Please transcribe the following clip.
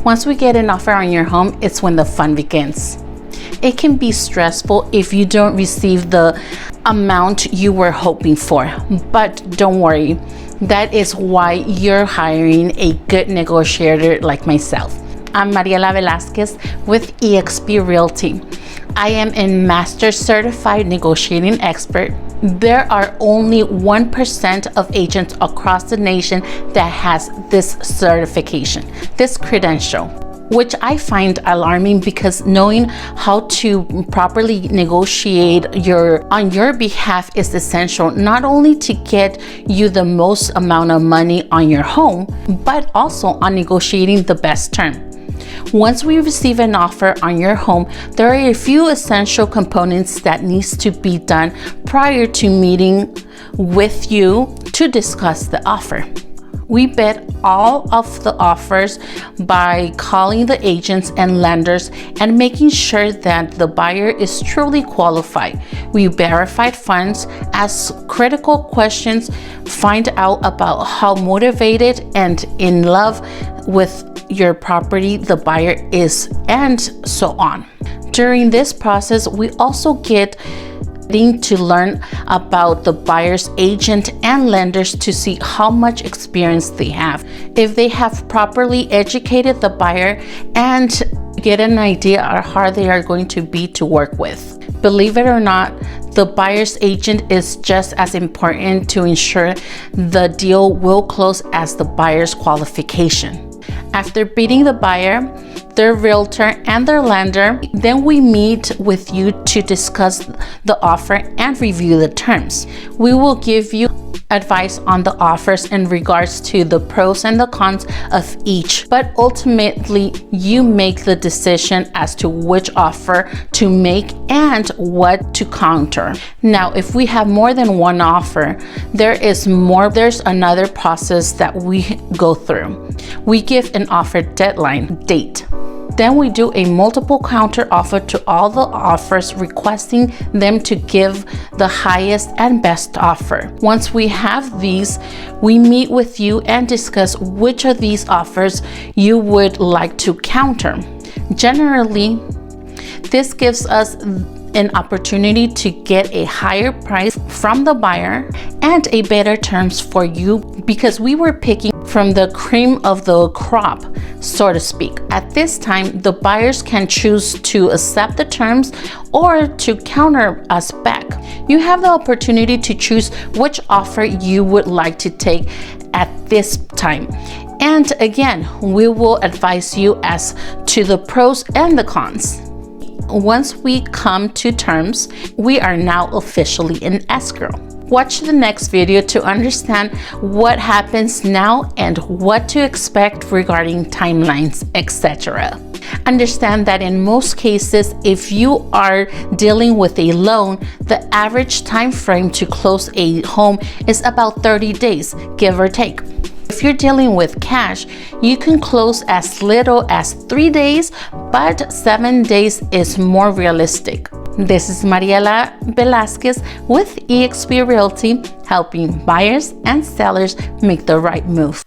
Once we get an offer on your home, it's when the fun begins. It can be stressful if you don't receive the amount you were hoping for, but don't worry. That is why you're hiring a good negotiator like myself. I'm Mariela Velasquez with eXp Realty. I am a master certified negotiating expert. There are only 1% of agents across the nation that has this certification, this credential, which I find alarming because knowing how to properly negotiate on your behalf is essential, not only to get you the most amount of money on your home, but also on negotiating the best term. Once we receive an offer on your home, there are a few essential components that needs to be done prior to meeting with you to discuss the offer. We vet all of the offers by calling the agents and lenders and making sure that the buyer is truly qualified. We verify funds, ask critical questions, find out about how motivated and in love with your property the buyer is, and so on. During this process, we also get to learn about the buyer's agent and lenders to see how much experience they have, if they have properly educated the buyer, and get an idea of how they are going to be to work with. Believe it or not, the buyer's agent is just as important to ensure the deal will close as the buyer's qualification. After meeting the buyer, their realtor, and their lender, then we meet with you to discuss the offer and review the terms. We will give you advice on the offers in regards to the pros and the cons of each, but ultimately you make the decision as to which offer to make and what to counter. Now, if we have more than one offer, there's another process that we go through. We give an offer deadline date. Then we do a multiple counter offer to all the offers, requesting them to give the highest and best offer. Once we have these, we meet with you and discuss which of these offers you would like to counter. Generally, this gives us an opportunity to get a higher price from the buyer and a better terms for you, because we were picking from the cream of the crop, so to speak. At this time, the buyers can choose to accept the terms or to counter us back. You have the opportunity to choose which offer you would like to take at this time. And again, we will advise you as to the pros and the cons. Once we come to terms, we are now officially in escrow. Watch the next video to understand what happens now and what to expect regarding timelines, etc. Understand that in most cases, if you are dealing with a loan, the average time frame to close a home is about 30 days, give or take. If you're dealing with cash, you can close as little as 3 days, but 7 days is more realistic. This is Mariela Velasquez with eXp Realty, helping buyers and sellers make the right move.